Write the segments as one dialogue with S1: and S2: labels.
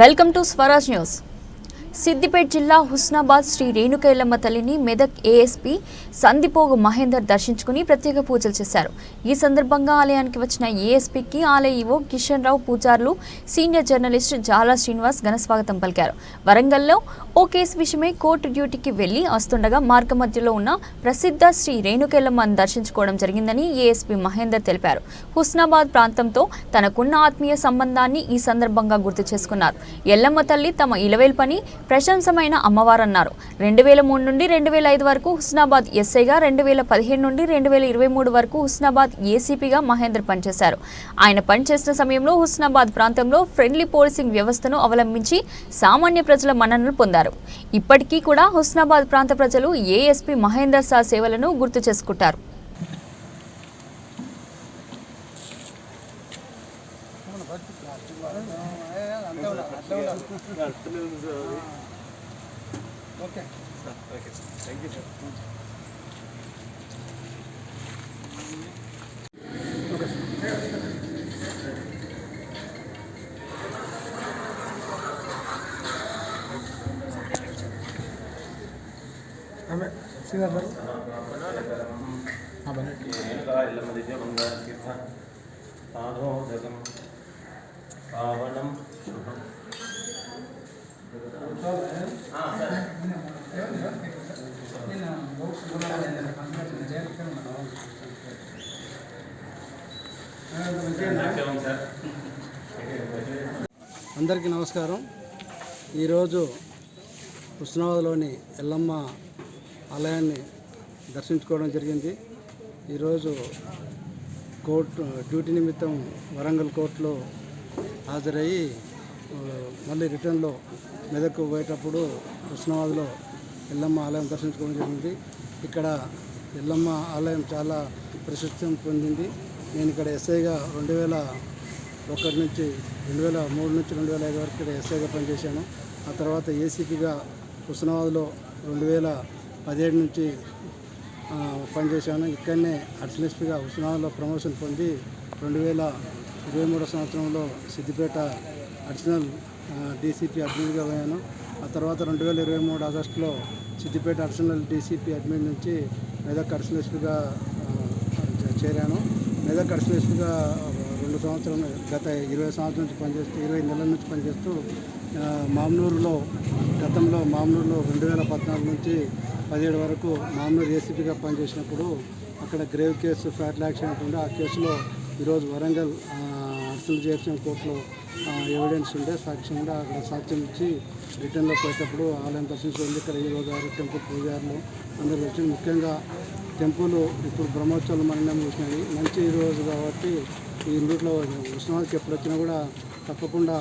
S1: Welcome to Swaraj news. Siddipet జిల్లా హుస్నాబాద్ శ్రీ రేణుక ఎల్లమ్మ తల్లిని Medak ASP సందిపోగు Mahender దర్శించుకుని ప్రత్యేక పూజలు చేశారు. ఈ సందర్భంగా ఆలయానికి వచ్చిన ఏఎస్పీకి ఆలయ ఈవో కిషన్ రావు, పూజారులు, సీనియర్ జర్నలిస్ట్ జాలా శ్రీనివాస్ ఘనస్వాగతం పలికారు. వరంగల్లో ఓ కేసు విషయమై కోర్టు డ్యూటీకి వెళ్లి వస్తుండగా మార్గ మధ్యలో ఉన్న ప్రసిద్ధ శ్రీ రేణుక ఎల్లమ్మను దర్శించుకోవడం జరిగిందని ఏఎస్పీ మహేందర్ తెలిపారు. హుస్నాబాద్ ప్రాంతంతో తనకున్న ఆత్మీయ సంబంధాన్ని ఈ సందర్భంగా గుర్తు చేసుకున్నారు. ఎల్లమ్మ తల్లి తమ ఇలవేల్పని ప్రశంసమైన అమ్మవారన్నారు. 2003 నుండి 2005 వరకు హుస్నాబాద్ ఎస్ఐగా, 2015 నుండి 2023 వరకు హుస్నాబాద్ ఏసీపీగా మహేందర్ పనిచేశారు. ఆయన పనిచేసిన సమయంలో హుస్నాబాద్ ప్రాంతంలో ఫ్రెండ్లీ పోలీసింగ్ వ్యవస్థను అవలంబించి సామాన్య ప్రజల మన్ననలు పొందారు. ఇప్పటికీ కూడా హుస్నాబాద్ ప్రాంత ప్రజలు ఏఎస్పీ మహేందర్ సార్ సేవలను గుర్తు చేసుకుంటారు.
S2: అందరికీ నమస్కారం. ఈరోజు హుస్నాబాద్లోని ఎల్లమ్మ ఆలయాన్ని దర్శించుకోవడం జరిగింది. ఈరోజు కోర్టు డ్యూటీ నిమిత్తం వరంగల్ కోర్టులో హాజరయ్యి మళ్ళీ రిటర్న్లో మెదక్కు పోయేటప్పుడు హుస్నాబాద్లో ఎల్లమ్మ ఆలయం దర్శించుకోవడం జరిగింది. ఇక్కడ ఎల్లమ్మ ఆలయం చాలా ప్రసిద్ధి పొందింది. నేను ఇక్కడ ఎస్ఐగా 2001 నుంచి 2003 నుంచి 2005 వరకు ఇక్కడ ఎస్ఐగా పనిచేశాను. ఆ తర్వాత ఏసీపీగా హుస్నాబాద్లో 2017 నుంచి పనిచేశాను. ఇక్కడనే అడిషనల్ ఎస్పీగా హుస్నాబాద్లో ప్రమోషన్ పొంది 2023 సంవత్సరంలో సిద్దిపేట అడిషనల్ డీసీపీ అడ్మిన్గా పోయాను. ఆ తర్వాత 2023 ఆగస్టులో సిద్దిపేట అడిషనల్ డీసీపీ అడ్మిన్ నుంచి మెదక్ అడిషనల్ ఎస్పీగా చేరాను. మెదక్ అడిషనల్ ఎస్పీగా 2 సంవత్సరాలు, గత 20 సంవత్సరాల నుంచి పనిచేస్తూ 20 నెలల నుంచి పనిచేస్తూ మామ్నూరులో గతంలో 2014 నుంచి 17 వరకు మామ్నూరు ఏసీపీగా పనిచేసినప్పుడు అక్కడ గ్రేవ్ కేసు, ఫ్యాటల్ యాక్సిడెంట్ ఉండే ఆ కేసులో ఈరోజు వరంగల్ అడిషనల్ జిఎస్ఎం కోర్టులో ఎవిడెన్స్ ఉండే, సాక్ష్యం ఉండే. అక్కడ సాక్ష్యం ఇచ్చి రిటర్న్లో పోయేటప్పుడు ఆలయం దర్శించుకుంది. ఇక్కడ ఈవో గారు, టెంపుల్ పూజారులు అందరూ వచ్చి, ముఖ్యంగా టెంపుల్ ఇప్పుడు బ్రహ్మోత్సవాలు మనం చూసినాయి. మంచి రోజు కాబట్టి ఈ రూట్లో హుస్నాబాద్కి ఎప్పుడు వచ్చినా కూడా తప్పకుండా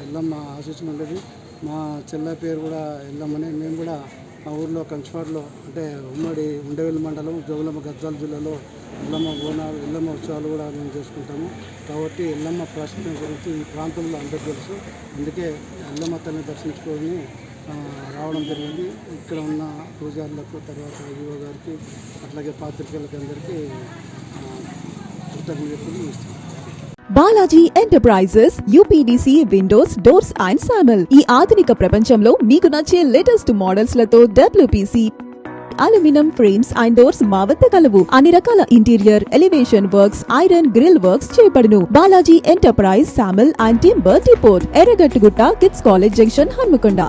S2: ఎల్లమ్మ ఆశీస్సులు ఉండేది. మా చెల్లె పేరు కూడా ఎల్లమ్మని. మేము కూడా మా ఊర్లో కంచుపాడులో, అంటే ఉమ్మడి ఉండవేలు మండలం జోగులాంబ గద్వాల జిల్లాలో ఎల్లమ్మ బోనాలు, ఎల్లమ్మ ఉత్సవాలు కూడా మేము చేసుకుంటాము. కాబట్టి ఎల్లమ్మ ప్రసిద్ధి గురించి ఈ ప్రాంతంలో అందరికీ తెలుసు. అందుకే ఎల్లమ్మ తల్లిని దర్శించుకొని రావడం జరిగింది. ఇక్కడ ఉన్న పూజారులకు, తర్వాత ఈవో గారికి, అట్లాగే పాత్రికేయులకు అందరికీ కృతజ్ఞతలు ఇస్తాం.
S3: Balaji enterprises UPVC windows, doors and sawmill. ఈ ఆధునిక ప్రపంచంలో మీకు నచ్చే లేటెస్ట్ మోడల్స్ లతో WPC aluminium frames and doors మా వద్ద కలవు. అన్ని రకాల interior, elevation works, iron grill works చేయబడును. Balaji enterprise, sawmill and timber depot, Erragattugutta, kids college junction, Hanamkonda.